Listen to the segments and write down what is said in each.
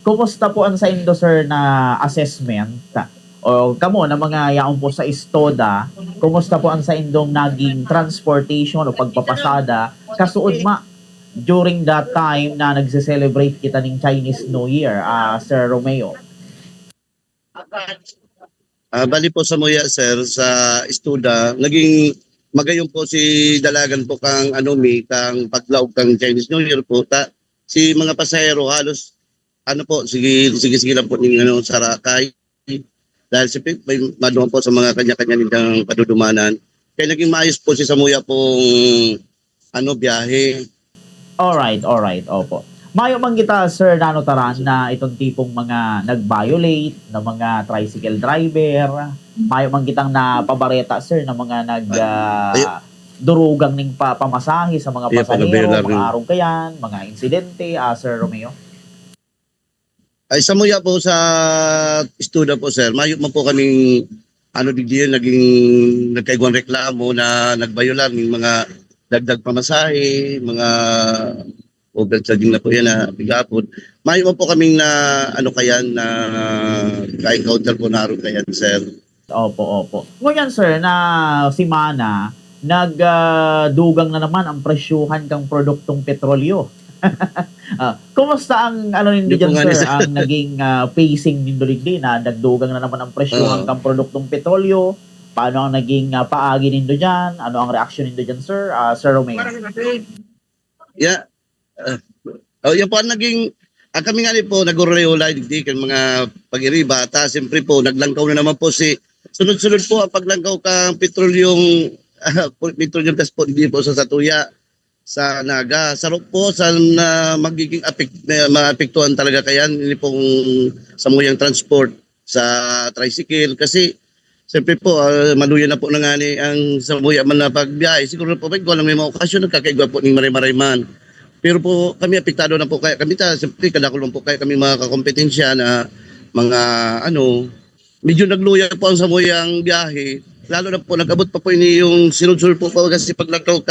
Kumusta po ang sa indo sir na assessment o kamo na mga yaon po sa Istoda, kumusta po ang sa indong naging transportation o pagpapasada kasuod ma during that time na nagse-celebrate kita ning Chinese New Year, Sir Romeo? Bali po sa Muya sir sa Estuda, naging magayon po si dalagan po kang kang paglaog kang Chinese New Year po si mga pasahero halos sige lang po ning sarakay dahil si Pip may maduman po sa mga kanya-kanya nilang padudumanan. Kaya naging maayos po si Samuya pong biyahe. Alright, opo. Mayo man kita sir nanutaran na itong tipong mga nag-violate na mga tricycle driver. Mayo man kitang napabareta sir na mga durugang ning pamasahe sa mga pasahero, mga arong kayan, mga insidente, Sir Romeo. Ay sa Muya po sa Estuda po sir, mayo man po kaming digdiyan naging nagkaigwang reklamo na nagbayular ng mga dagdag pamasahe, mga overcharging na po yan na bigapon. Mayo man po kaming na na ka-encounter po na aron kayan sir. Opo. Ngunyan sir na si Mana nagdugang na naman ang presyuhan kang produktong petrolyo. Kumusta ang nindo dyan sir, ang naging pacing nindo digdi na nagdugang na naman ang presyuhan kang produktong petrolyo? Paano ang naging paagi nindo dyan? Ano ang reaksyon nindo dyan sir, Sir Romeo? Yeah. Yan po ang naging kami nga po nagurreolay digdi kan mga pag-iriba siyempre po naglangkaw na naman po sunod-sunod po ang paglangkaw kang petrolyong petroleum gas po hindi po sa Satuya sa Naga. Sarap po sa magiging maapektuhan talaga kayan hindi pong samuyang transport sa tricycle kasi siyempre po maluya na po na nga ni ang samuya man na pagbiyahe. Siguro po may mga okasyon nagkakaigwa po ng maray-marayman. Pero po kami apektado na po kaya kami siyempre kadakulong po kaya kami mga kakompetensya na mga medyo nagluya po ang samuyang biyahe. Lalo na po nag-abot pa po ini yung sinunsul po kasi paglangkaw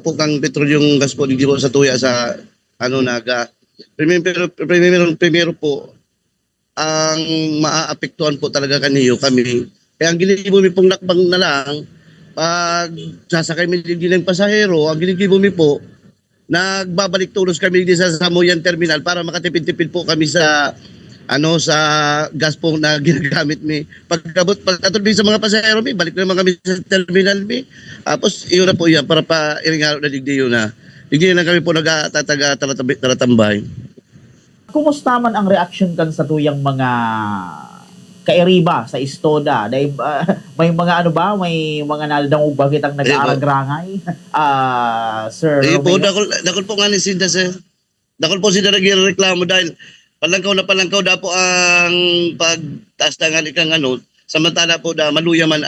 po kang petrolyong gas po dito sa tuya sa Naga. Primero po ang maaapektuhan po talaga kaniyo kami. Kaya ang gilibo mi pong nakbang na lang pag sasakay mi ng pasahero, ang gilibo mi po nagbabalik tulos kami din sa Samoyan Terminal para makatipid-tipid po kami sa sa gas po na ginagamit mi. Pagkatulad sa mga pasahero mi, balik naman kami sa terminal mi. Tapos iyon na po yan para pa iringaro na digdiyo na. Digdiyo na kami po talatambay. Kumusta man ang reaction kan sa tuyang mga kairiba sa Istoda? Dahil may mga may mga naldangog ba kitang nag-aaragrangay? Sir Romeo? Dakol po nga ni Sinda sir. Dakol po Sinda nagreklamo dahil palangkaw dapo ang pagtaas na ikang samantala po maluya man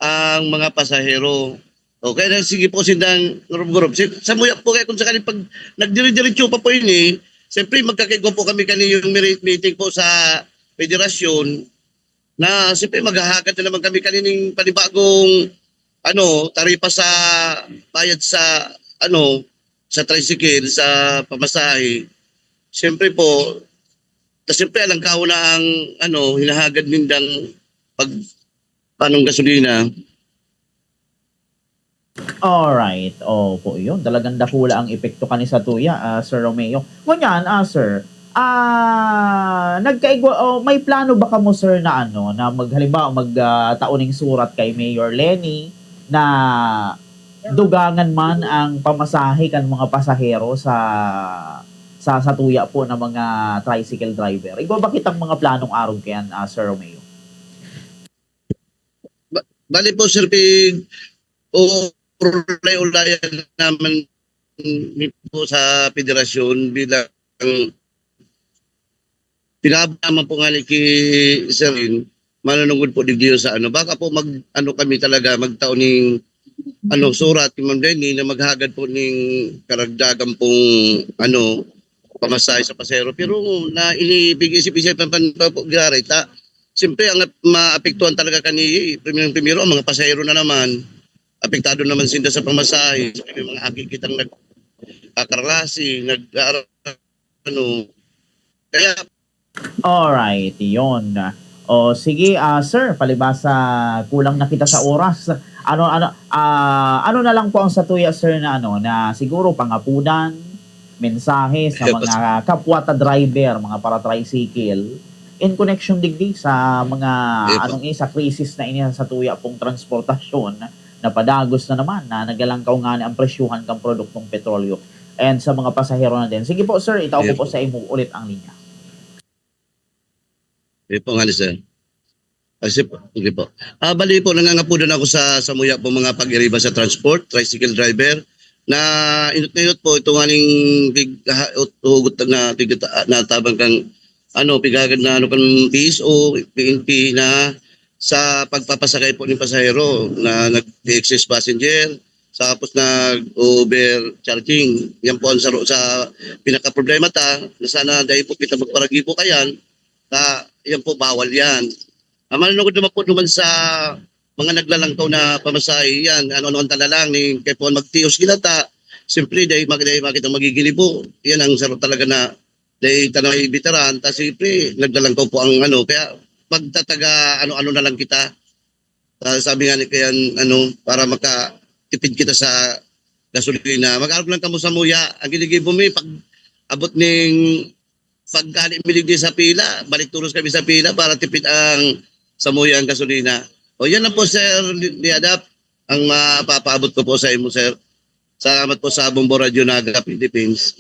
ang mga pasahero. Okay na sige po Sindang grup. Sa Muya po kaya kung sakali pag nagdiri-diretso pa po ini, siyempre magkakaigwa po kami yung meeting po sa federasyon na siyempre maghahagad na naman kami kanining panibagong taripa sa bayad sa sa tricycle sa pamasahe. Siyempre po siyempre alang kao na ang hinahagad nindang panong gasolina. Alright. Opo, yun. Talagang dakula ang epekto kani sa tuya, Sir Romeo. Ngunyan, sir, nagkaigwa, may plano ba kamo sir na na halimbawa magtauning surat kay Mayor Lenny na dugangan man ang pamasahe kan mga pasahero sa tuya po ng mga tricycle driver? Igwa ba kitang mga planong araw kayan, Sir Romeo? Bali po sir, ulay-ulayan naman po sa federasyon bilang pinabot naman po nga ni Serin manunungod po digdiyo sa baka po kami talaga magtauning surat kay Ma'am Lenny na maghagad po ning karagdagan pong pamasahe sa pasahero pero na inibig-isip-isip po gari siyempre ang maapektuhan talaga primero ang mga pasahero na naman apektado naman sila sa pamasahe. May mga akikitang nagkakarasi, ano, kaya Alright, yun. O sige, sir, palibasa kulang na kita sa oras. Ano na lang po ang satuya, sir, na na siguro pangapunan, mensahe sa mga kapwa ta driver, mga para tricycle in connection digdi sa mga sa krisis na ini sa tuya pong transportasyon na padagos na naman na nagalangkaw nga ni ang presyuhan kang produktong petrolyo and sa mga pasahero na din. Sige po, sir, itaw ko po sa imo ulit ang linya. po nga ni sir. Sige po. Bali po, nangangapunan ako sa Samuya po mga pag-iriba sa transport, tricycle driver, na inot po ito nga ning hugot na tabang kang pigagad na kan PSO, PNP na sa pagpapasakay po ng pasahero na nag-excess passenger, tapos nag-overcharging. Yan po ang sa pinaka-problema na sana dahil po kita magparagi po kayan, yan po bawal yan. Manunod naman po naman sa mga naglalangkaw na pamasahe yan. Ano ang tala lang ni kay po magtios ginata. Siyempre dahil makita magigilibo. Yan ang sarap talaga na dahil tanay veteran. Tapos siyempre naglalangkaw po ang kaya pagtataga ano na lang kita. Sabi nga ni kaya para makatipid kita sa gasolina. Mag-arap lang kamo sa muya. Ang ginigibo mo pag abot ning pagkali milig sa pila, balik tulos kami sa pila para tipid ang samuya ang gasolina. O yan lang po, sir, Liadap, ang mapapaabot ko po sa imo, sir. Salamat po sa Bombo Radio Naga Philippines.